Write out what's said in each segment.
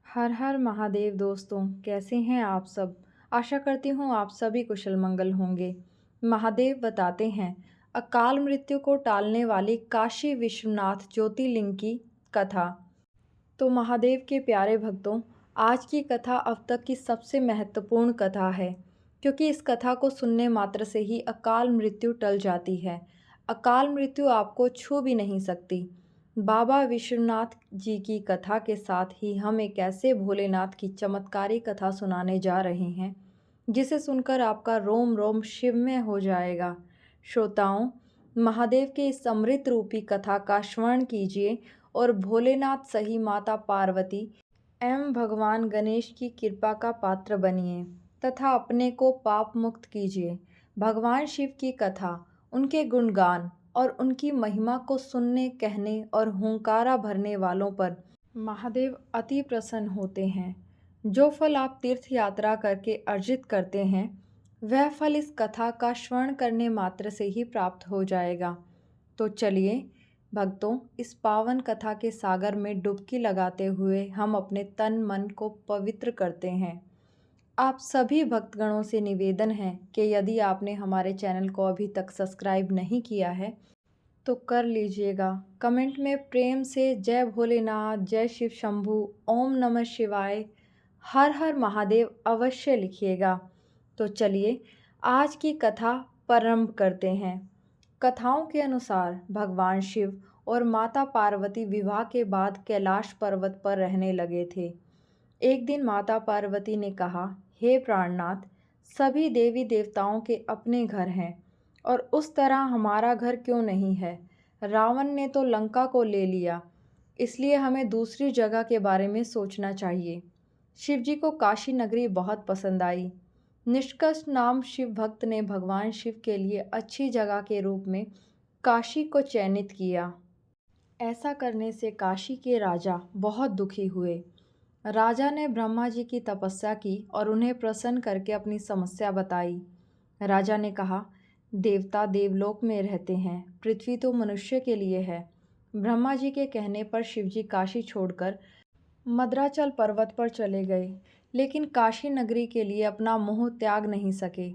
हर हर महादेव दोस्तों, कैसे हैं आप सब। आशा करती हूँ आप सभी कुशल मंगल होंगे। महादेव बताते हैं, अकाल मृत्यु को टालने वाली काशी विश्वनाथ ज्योतिर्लिंग की कथा। तो महादेव के प्यारे भक्तों, आज की कथा अब तक की सबसे महत्वपूर्ण कथा है, क्योंकि इस कथा को सुनने मात्र से ही अकाल मृत्यु टल जाती है। अकाल मृत्यु आपको छू भी नहीं सकती। बाबा विश्वनाथ जी की कथा के साथ ही हम एक ऐसे भोलेनाथ की चमत्कारी कथा सुनाने जा रहे हैं, जिसे सुनकर आपका रोम रोम शिवमय हो जाएगा। श्रोताओं, महादेव के इस अमृत रूपी कथा का श्रवण कीजिए और भोलेनाथ सही माता पार्वती एवं भगवान गणेश की कृपा का पात्र बनिए तथा अपने को पाप मुक्त कीजिए। भगवान शिव की कथा, उनके गुणगान और उनकी महिमा को सुनने, कहने और हुंकारा भरने वालों पर महादेव अति प्रसन्न होते हैं। जो फल आप तीर्थ यात्रा करके अर्जित करते हैं, वह फल इस कथा का श्रवण करने मात्र से ही प्राप्त हो जाएगा। तो चलिए भक्तों, इस पावन कथा के सागर में डुबकी लगाते हुए हम अपने तन मन को पवित्र करते हैं। आप सभी भक्तगणों से निवेदन है कि यदि आपने हमारे चैनल को अभी तक सब्सक्राइब नहीं किया है तो कर लीजिएगा। कमेंट में प्रेम से जय भोलेनाथ, जय शिव शंभू, ओम नमः शिवाय, हर हर महादेव अवश्य लिखिएगा। तो चलिए आज की कथा प्रारंभ करते हैं। कथाओं के अनुसार भगवान शिव और माता पार्वती विवाह के बाद कैलाश पर्वत पर रहने लगे थे। एक दिन माता पार्वती ने कहा, हे प्राणनाथ, सभी देवी देवताओं के अपने घर हैं और उस तरह हमारा घर क्यों नहीं है। रावण ने तो लंका को ले लिया, इसलिए हमें दूसरी जगह के बारे में सोचना चाहिए। शिवजी को काशी नगरी बहुत पसंद आई। निष्कंठ नाम शिव भक्त ने भगवान शिव के लिए अच्छी जगह के रूप में काशी को चयनित किया। ऐसा करने से काशी के राजा बहुत दुखी हुए। राजा ने ब्रह्मा जी की तपस्या की और उन्हें प्रसन्न करके अपनी समस्या बताई। राजा ने कहा, देवता देवलोक में रहते हैं, पृथ्वी तो मनुष्य के लिए है। ब्रह्मा जी के कहने पर शिवजी काशी छोड़कर मद्राचल पर्वत पर चले गए, लेकिन काशी नगरी के लिए अपना मोह त्याग नहीं सके।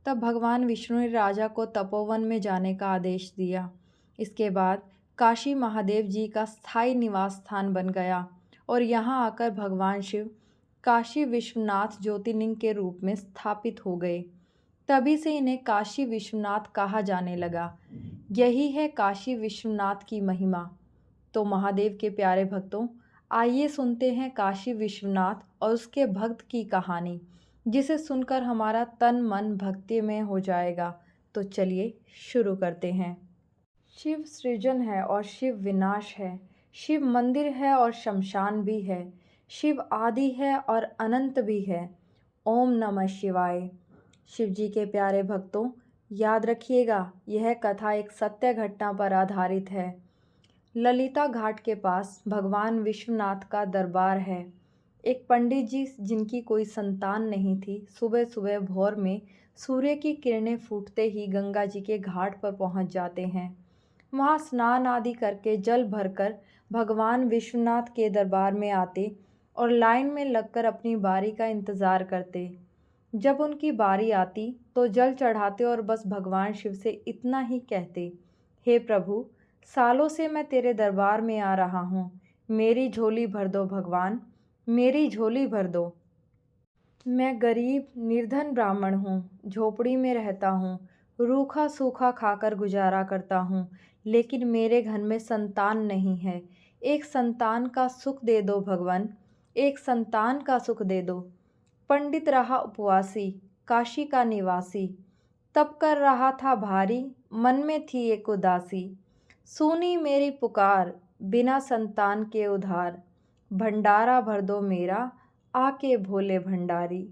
तब भगवान विष्णु ने राजा को तपोवन में जाने का आदेश दिया। इसके बाद काशी महादेव जी का स्थायी निवास स्थान बन गया और यहाँ आकर भगवान शिव काशी विश्वनाथ ज्योतिर्लिंग के रूप में स्थापित हो गए। तभी से इन्हें काशी विश्वनाथ कहा जाने लगा। यही है काशी विश्वनाथ की महिमा। तो महादेव के प्यारे भक्तों, आइए सुनते हैं काशी विश्वनाथ और उसके भक्त की कहानी, जिसे सुनकर हमारा तन मन भक्ति में हो जाएगा। तो चलिए शुरू करते हैं। शिव सृजन है और शिव विनाश है। शिव मंदिर है और शमशान भी है। शिव आदि है और अनंत भी है। ओम नमः शिवाय। शिव जी के प्यारे भक्तों, याद रखिएगा, यह कथा एक सत्य घटना पर आधारित है। ललिता घाट के पास भगवान विश्वनाथ का दरबार है। एक पंडित जी, जिनकी कोई संतान नहीं थी, सुबह सुबह भोर में सूर्य की किरणें फूटते ही गंगा जी के घाट पर पहुंच जाते हैं। वहाँ स्नान आदि करके जल भरकर भगवान विश्वनाथ के दरबार में आते और लाइन में लगकर अपनी बारी का इंतज़ार करते। जब उनकी बारी आती तो जल चढ़ाते और बस भगवान शिव से इतना ही कहते, हे प्रभु, सालों से मैं तेरे दरबार में आ रहा हूँ, मेरी झोली भर दो भगवान, मेरी झोली भर दो। मैं गरीब निर्धन ब्राह्मण हूँ, झोपड़ी में रहता हूँ, रूखा सूखा खाकर गुजारा करता हूँ, लेकिन मेरे घर में संतान नहीं है। एक संतान का सुख दे दो भगवान, एक संतान का सुख दे दो। पंडित रहा उपवासी, काशी का निवासी, तप कर रहा था भारी, मन में थी एक उदासी। सुनी मेरी पुकार, बिना संतान के उधार, भंडारा भर दो मेरा, आके भोले भंडारी।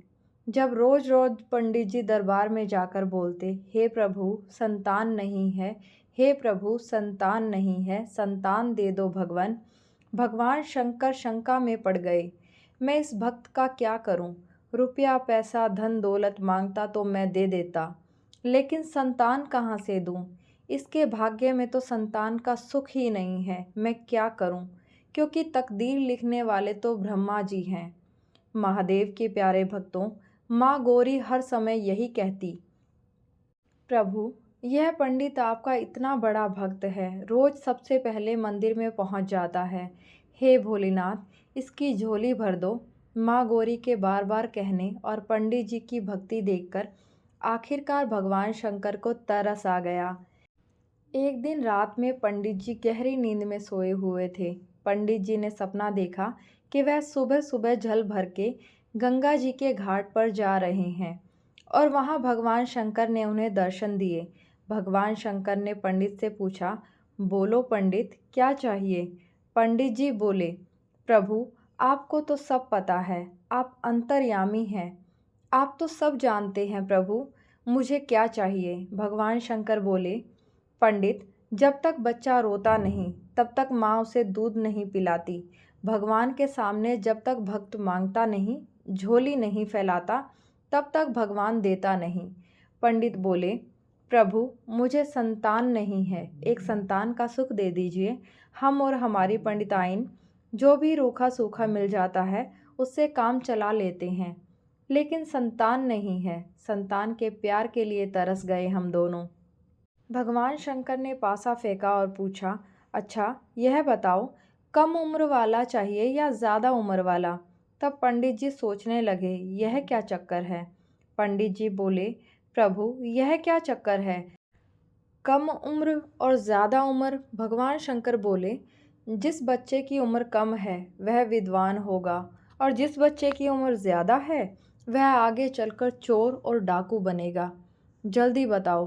जब रोज रोज पंडित जी दरबार में जाकर बोलते, हे प्रभु संतान नहीं है, हे प्रभु संतान नहीं है, संतान दे दो भगवान, भगवान शंकर शंका में पड़ गए। मैं इस भक्त का क्या करूं? रुपया पैसा धन दौलत मांगता तो मैं दे देता, लेकिन संतान कहाँ से दूं? इसके भाग्य में तो संतान का सुख ही नहीं है। मैं क्या करूं? क्योंकि तकदीर लिखने वाले तो ब्रह्मा जी हैं। महादेव के प्यारे भक्तों, माँ गौरी हर समय यही कहती, प्रभु, यह पंडित आपका इतना बड़ा भक्त है, रोज सबसे पहले मंदिर में पहुंच जाता है। हे भोलेनाथ, इसकी झोली भर दो। माँ गौरी के बार बार कहने और पंडित जी की भक्ति देखकर आखिरकार भगवान शंकर को तरस आ गया। एक दिन रात में पंडित जी गहरी नींद में सोए हुए थे। पंडित जी ने सपना देखा कि वह सुबह सुबह जल भर के गंगा जी के घाट पर जा रहे हैं और वहां भगवान शंकर ने उन्हें दर्शन दिए। भगवान शंकर ने पंडित से पूछा, बोलो पंडित, क्या चाहिए? पंडित जी बोले, प्रभु, आपको तो सब पता है, आप अंतर्यामी हैं, आप तो सब जानते हैं प्रभु, मुझे क्या चाहिए? भगवान शंकर बोले, पंडित, जब तक बच्चा रोता नहीं तब तक माँ उसे दूध नहीं पिलाती। भगवान के सामने जब तक भक्त मांगता नहीं, झोली नहीं फैलाता, तब तक भगवान देता नहीं। पंडित बोले, प्रभु, मुझे संतान नहीं है, एक संतान का सुख दे दीजिए। हम और हमारी पंडिताइन जो भी रूखा सूखा मिल जाता है उससे काम चला लेते हैं, लेकिन संतान नहीं है। संतान के प्यार के लिए तरस गए हम दोनों। भगवान शंकर ने पासा फेंका और पूछा, अच्छा यह बताओ, कम उम्र वाला चाहिए या ज़्यादा उम्र वाला? तब पंडित जी सोचने लगे, यह क्या चक्कर है? पंडित जी बोले, प्रभु, यह क्या चक्कर है, कम उम्र और ज़्यादा उम्र? भगवान शंकर बोले, जिस बच्चे की उम्र कम है वह विद्वान होगा और जिस बच्चे की उम्र ज़्यादा है वह आगे चलकर चोर और डाकू बनेगा। जल्दी बताओ,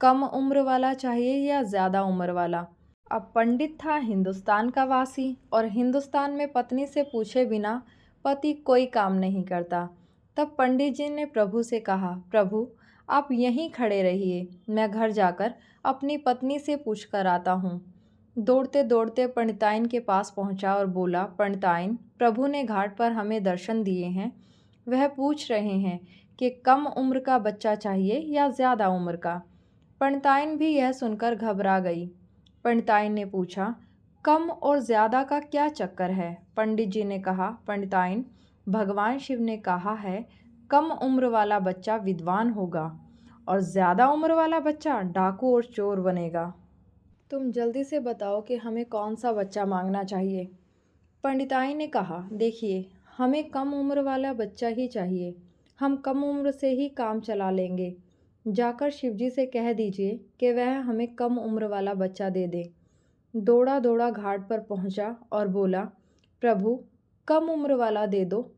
कम उम्र वाला चाहिए या ज़्यादा उम्र वाला? अब पंडित था हिंदुस्तान का वासी और हिंदुस्तान में पत्नी से पूछे बिना पति कोई काम नहीं करता। तब पंडित जी ने प्रभु से कहा, प्रभु, आप यहीं खड़े रहिए, मैं घर जाकर अपनी पत्नी से पूछ कर आता हूँ। दौड़ते दौड़ते पंडिताइन के पास पहुँचा और बोला, पंडिताइन, प्रभु ने घाट पर हमें दर्शन दिए हैं। वह पूछ रहे हैं कि कम उम्र का बच्चा चाहिए या ज़्यादा उम्र का। पंडिताइन भी यह सुनकर घबरा गई। पंडिताइन ने पूछा, कम और ज़्यादा का क्या चक्कर है? पंडित जी ने कहा, पंडिताइन, भगवान शिव ने कहा है कम उम्र वाला बच्चा विद्वान होगा और ज़्यादा उम्र वाला बच्चा डाकू और चोर बनेगा। तुम जल्दी से बताओ कि हमें कौन सा बच्चा मांगना चाहिए। पंडिताइन ने कहा, देखिए, हमें कम उम्र वाला बच्चा ही चाहिए, हम कम उम्र से ही काम चला लेंगे। जाकर शिवजी से कह दीजिए कि वह हमें कम उम्र वाला बच्चा दे दे। दौड़ा दौड़ा घाट पर पहुंचा और बोला, प्रभु, कम उम्र वाला दे दो,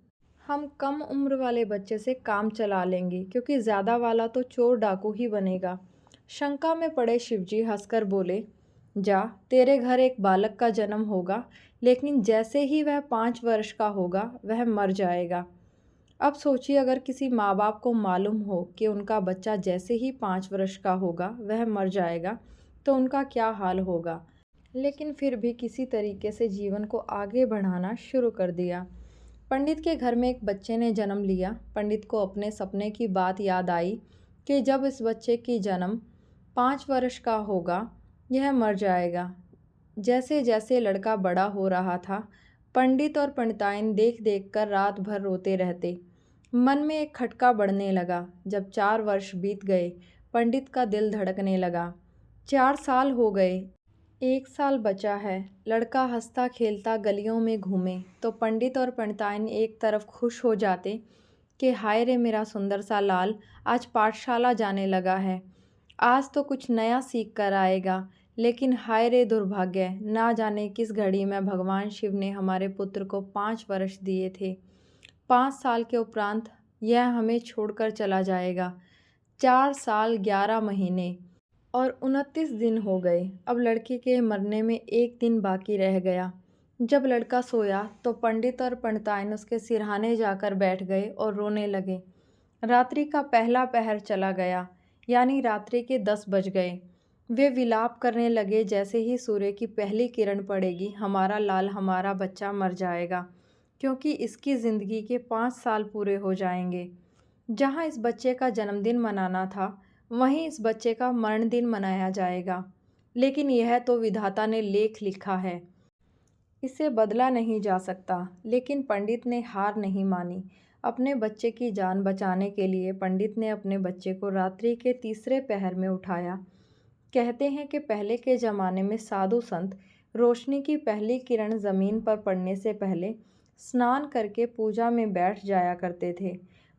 हम कम उम्र वाले बच्चे से काम चला लेंगे क्योंकि ज़्यादा वाला तो चोर डाकू ही बनेगा। शंका में पड़े शिवजी हंसकर बोले, जा, तेरे घर एक बालक का जन्म होगा, लेकिन जैसे ही वह 5 वर्ष का होगा वह मर जाएगा। अब सोचिए, अगर किसी माँ बाप को मालूम हो कि उनका बच्चा जैसे ही 5 वर्ष का होगा वह मर जाएगा तो उनका क्या हाल होगा। लेकिन फिर भी किसी तरीके से जीवन को आगे बढ़ाना शुरू कर दिया। पंडित के घर में एक बच्चे ने जन्म लिया। पंडित को अपने सपने की बात याद आई कि जब इस बच्चे की जन्म 5 वर्ष का होगा यह मर जाएगा। जैसे जैसे लड़का बड़ा हो रहा था, पंडित और पंडिताइन देख देख कर रात भर रोते रहते। मन में एक खटका बढ़ने लगा। जब 4 वर्ष बीत गए, पंडित का दिल धड़कने लगा। 4 साल हो गए, 1 साल बचा है। लड़का हंसता खेलता गलियों में घूमे तो पंडित और पंडिताइन एक तरफ खुश हो जाते कि हाय रे मेरा सुंदर सा लाल आज पाठशाला जाने लगा है, आज तो कुछ नया सीख कर आएगा। लेकिन हाय रे दुर्भाग्य, ना जाने किस घड़ी में भगवान शिव ने हमारे पुत्र को 5 वर्ष दिए थे। 5 साल के उपरांत यह हमें छोड़कर चला जाएगा। 4 साल 11 महीने और 29 दिन हो गए। अब लड़के के मरने में 1 दिन बाकी रह गया। जब लड़का सोया तो पंडित और पंडिताइन उसके सिरहाने जाकर बैठ गए और रोने लगे। रात्रि का पहला पहर चला गया, यानी रात्रि के 10 बज गए। वे विलाप करने लगे, जैसे ही सूर्य की पहली किरण पड़ेगी हमारा लाल, हमारा बच्चा मर जाएगा, क्योंकि इसकी ज़िंदगी के 5 साल पूरे हो जाएंगे। जहाँ इस बच्चे का जन्मदिन मनाना था वहीं इस बच्चे का मरण दिन मनाया जाएगा। लेकिन यह तो विधाता ने लेख लिखा है। इसे बदला नहीं जा सकता। लेकिन पंडित ने हार नहीं मानी। अपने बच्चे की जान बचाने के लिए पंडित ने अपने बच्चे को रात्रि के तीसरे पहर में उठाया। कहते हैं कि पहले के ज़माने में साधु संत रोशनी की पहली किरण ज़मीन पर पड़ने से पहले स्नान करके पूजा में बैठ जाया करते थे।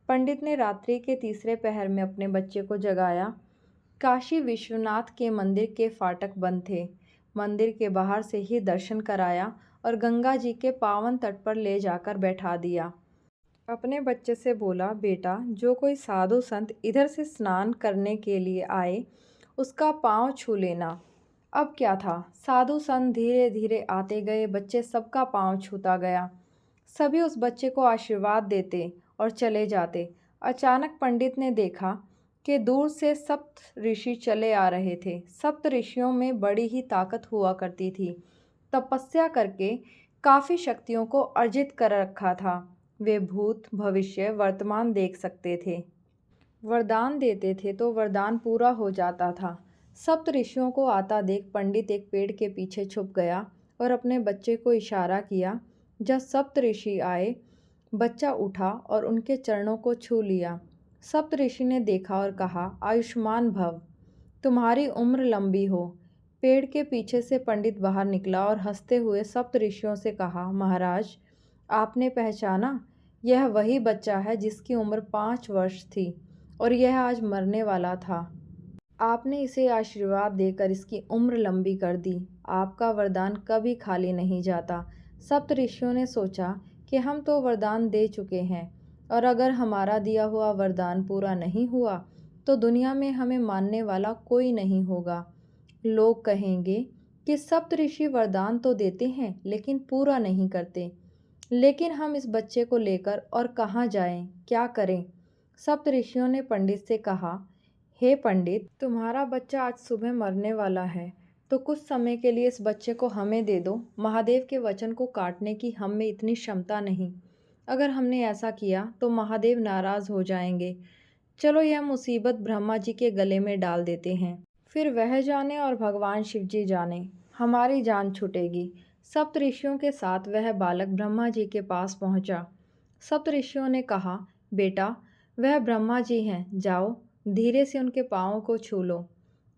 पंडित ने रात्रि के तीसरे पहर में अपने बच्चे को जगाया। काशी विश्वनाथ के मंदिर के फाटक बंद थे। मंदिर के बाहर से ही दर्शन कराया और गंगा जी के पावन तट पर ले जाकर बैठा दिया। अपने बच्चे से बोला, बेटा, जो कोई साधु संत इधर से स्नान करने के लिए आए उसका पाँव छू लेना। अब क्या था, साधु संत धीरे धीरे आते गए, बच्चे सबका पाँव छूता गया। सभी उस बच्चे को आशीर्वाद देते और चले जाते। अचानक पंडित ने देखा कि दूर से सप्त ऋषि चले आ रहे थे। सप्त ऋषियों में बड़ी ही ताकत हुआ करती थी। तपस्या करके काफ़ी शक्तियों को अर्जित कर रखा था। वे भूत, भविष्य, वर्तमान देख सकते थे। वरदान देते थे तो वरदान पूरा हो जाता था। सप्त ऋषियों को आता देख पंडित एक पेड़ के पीछे छुप गया और अपने बच्चे को इशारा किया। जब सप्त ऋषि आए, बच्चा उठा और उनके चरणों को छू लिया। सप्त ऋषि ने देखा और कहा, आयुष्मान भव, तुम्हारी उम्र लंबी हो। पेड़ के पीछे से पंडित बाहर निकला और हंसते हुए सप्त ऋषियों से कहा, महाराज, आपने पहचाना? यह वही बच्चा है जिसकी उम्र 5 वर्ष थी और यह आज मरने वाला था। आपने इसे आशीर्वाद देकर इसकी उम्र लंबी कर दी। आपका वरदान कभी खाली नहीं जाता। सप्त ऋषियों ने सोचा कि हम तो वरदान दे चुके हैं और अगर हमारा दिया हुआ वरदान पूरा नहीं हुआ तो दुनिया में हमें मानने वाला कोई नहीं होगा। लोग कहेंगे कि सप्त ऋषि वरदान तो देते हैं लेकिन पूरा नहीं करते। लेकिन हम इस बच्चे को लेकर और कहाँ जाएं, क्या करें? सप्त ऋषियों ने पंडित से कहा, हे पंडित, तुम्हारा बच्चा आज सुबह मरने वाला है, तो कुछ समय के लिए इस बच्चे को हमें दे दो। महादेव के वचन को काटने की हम में इतनी क्षमता नहीं। अगर हमने ऐसा किया तो महादेव नाराज़ हो जाएंगे। चलो यह मुसीबत ब्रह्मा जी के गले में डाल देते हैं, फिर वह जाने और भगवान शिव जी जाने, हमारी जान छूटेगी। सप्त ऋषियों के साथ वह बालक ब्रह्मा जी के पास पहुंचा। सप्त ऋषियों ने कहा, बेटा, वह ब्रह्मा जी हैं, जाओ धीरे से उनके पाँव को छू लो।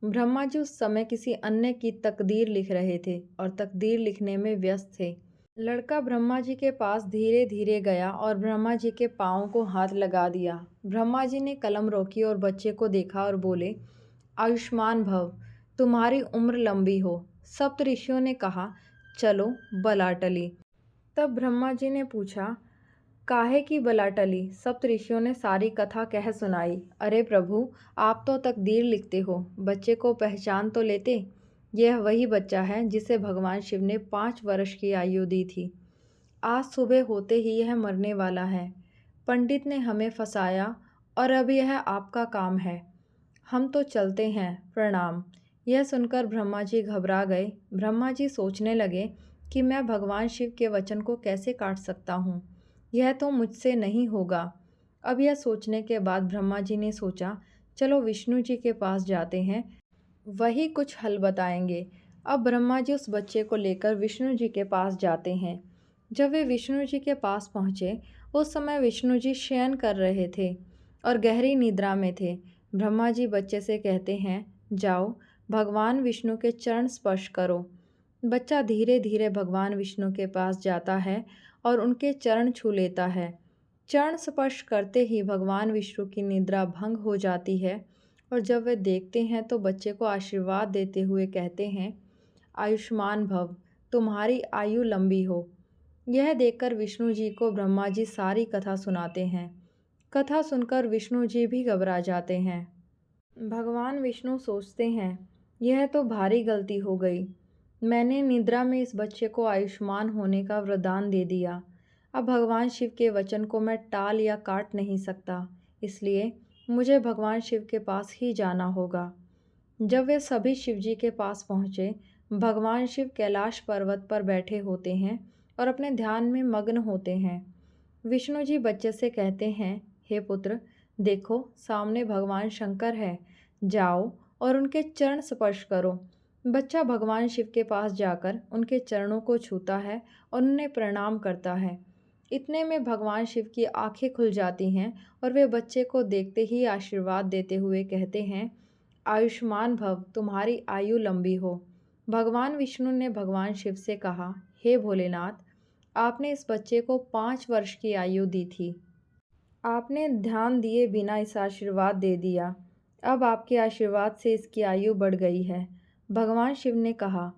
ब्रह्मा जी उस समय किसी अन्य की तकदीर लिख रहे थे और तकदीर लिखने में व्यस्त थे। लड़का ब्रह्मा जी के पास धीरे धीरे गया और ब्रह्मा जी के पाँव को हाथ लगा दिया। ब्रह्मा जी ने कलम रोकी और बच्चे को देखा और बोले, आयुष्मान भव, तुम्हारी उम्र लंबी हो। सप्त ऋषियों ने कहा, चलो बला टली। तब ब्रह्मा जी ने पूछा, काहे की बला टली? सप्त ऋषियों ने सारी कथा कह सुनाई। अरे प्रभु, आप तो तकदीर लिखते हो, बच्चे को पहचान तो लेते। यह वही बच्चा है जिसे भगवान शिव ने 5 वर्ष की आयु दी थी। आज सुबह होते ही यह मरने वाला है। पंडित ने हमें फंसाया और अब यह आपका काम है। हम तो चलते हैं, प्रणाम। यह सुनकर ब्रह्मा जी घबरा गए। ब्रह्मा जी सोचने लगे कि मैं भगवान शिव के वचन को कैसे काट सकता हूँ, यह तो मुझसे नहीं होगा। अब यह सोचने के बाद ब्रह्मा जी ने सोचा, चलो विष्णु जी के पास जाते हैं, वही कुछ हल बताएंगे। अब ब्रह्मा जी उस बच्चे को लेकर विष्णु जी के पास जाते हैं। जब वे विष्णु जी के पास पहुँचे, उस समय विष्णु जी शयन कर रहे थे और गहरी निद्रा में थे। ब्रह्मा जी बच्चे से कहते हैं, जाओ भगवान विष्णु के चरण स्पर्श करो। बच्चा धीरे धीरे भगवान विष्णु के पास जाता है और उनके चरण छू लेता है। चरण स्पर्श करते ही भगवान विष्णु की निद्रा भंग हो जाती है और जब वे देखते हैं तो बच्चे को आशीर्वाद देते हुए कहते हैं, आयुष्मान भव, तुम्हारी आयु लंबी हो। यह देखकर विष्णु जी को ब्रह्मा जी सारी कथा सुनाते हैं। कथा सुनकर विष्णु जी भी घबरा जाते हैं। भगवान विष्णु सोचते हैं, यह तो भारी गलती हो गई। मैंने निद्रा में इस बच्चे को आयुष्मान होने का वरदान दे दिया। अब भगवान शिव के वचन को मैं टाल या काट नहीं सकता, इसलिए मुझे भगवान शिव के पास ही जाना होगा। जब वे सभी शिव जी के पास पहुँचे, भगवान शिव कैलाश पर्वत पर बैठे होते हैं और अपने ध्यान में मग्न होते हैं। विष्णु जी बच्चे से कहते हैं, हे पुत्र, देखो सामने भगवान शंकर है, जाओ और उनके चरण स्पर्श करो। बच्चा भगवान शिव के पास जाकर उनके चरणों को छूता है और उन्हें प्रणाम करता है। इतने में भगवान शिव की आंखें खुल जाती हैं और वे बच्चे को देखते ही आशीर्वाद देते हुए कहते हैं, आयुष्मान भव, तुम्हारी आयु लंबी हो। भगवान विष्णु ने भगवान शिव से कहा, हे भोलेनाथ, आपने इस बच्चे को 5 वर्ष की आयु दी थी। आपने ध्यान दिए बिना इसे आशीर्वाद दे दिया। अब आपके आशीर्वाद से इसकी आयु बढ़ गई है। भगवान शिव ने कहा,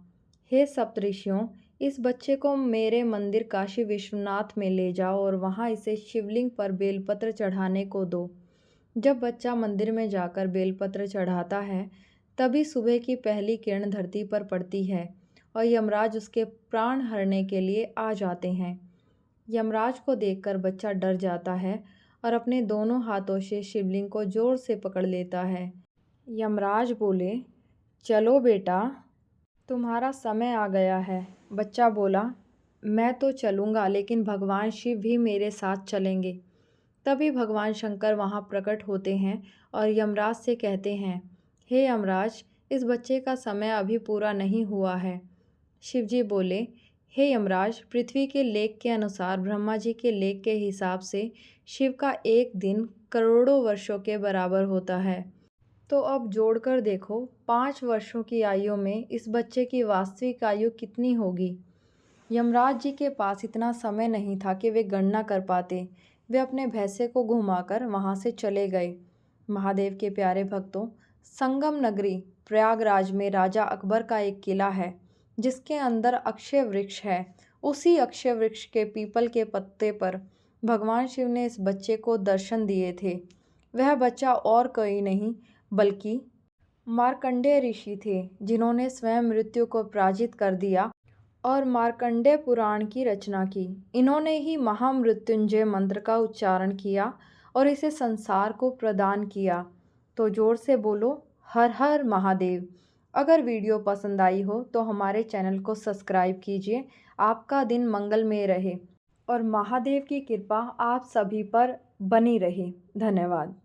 हे सप्तऋषियों, इस बच्चे को मेरे मंदिर काशी विश्वनाथ में ले जाओ और वहाँ इसे शिवलिंग पर बेलपत्र चढ़ाने को दो। जब बच्चा मंदिर में जाकर बेलपत्र चढ़ाता है, तभी सुबह की पहली किरण धरती पर पड़ती है और यमराज उसके प्राण हरने के लिए आ जाते हैं। यमराज को देखकर बच्चा डर जाता है और अपने दोनों हाथों से शिवलिंग को जोर से पकड़ लेता है। यमराज बोले, चलो बेटा, तुम्हारा समय आ गया है। बच्चा बोला, मैं तो चलूँगा, लेकिन भगवान शिव भी मेरे साथ चलेंगे। तभी भगवान शंकर वहाँ प्रकट होते हैं और यमराज से कहते हैं, हे यमराज, इस बच्चे का समय अभी पूरा नहीं हुआ है। शिवजी बोले, हे यमराज, पृथ्वी के लेख के अनुसार ब्रह्मा जी के लेख के हिसाब से शिव का एक दिन करोड़ों वर्षों के बराबर होता है। तो अब जोड़कर देखो, 5 वर्षों की आयु में इस बच्चे की वास्तविक आयु कितनी होगी। यमराज जी के पास इतना समय नहीं था कि वे गणना कर पाते। वे अपने भैंसे को घुमाकर वहाँ से चले गए। महादेव के प्यारे भक्तों, संगम नगरी प्रयागराज में राजा अकबर का एक किला है, जिसके अंदर अक्षय वृक्ष है। उसी अक्षय वृक्ष के पीपल के पत्ते पर भगवान शिव ने इस बच्चे को दर्शन दिए थे। वह बच्चा और कोई नहीं बल्कि मार्कंडेय ऋषि थे, जिन्होंने स्वयं मृत्यु को पराजित कर दिया और मार्कंडेय पुराण की रचना की। इन्होंने ही महामृत्युंजय मंत्र का उच्चारण किया और इसे संसार को प्रदान किया। तो जोर से बोलो, हर हर महादेव। अगर वीडियो पसंद आई हो तो हमारे चैनल को सब्सक्राइब कीजिए। आपका दिन मंगलमय रहे और महादेव की कृपा आप सभी पर बनी रहे। धन्यवाद।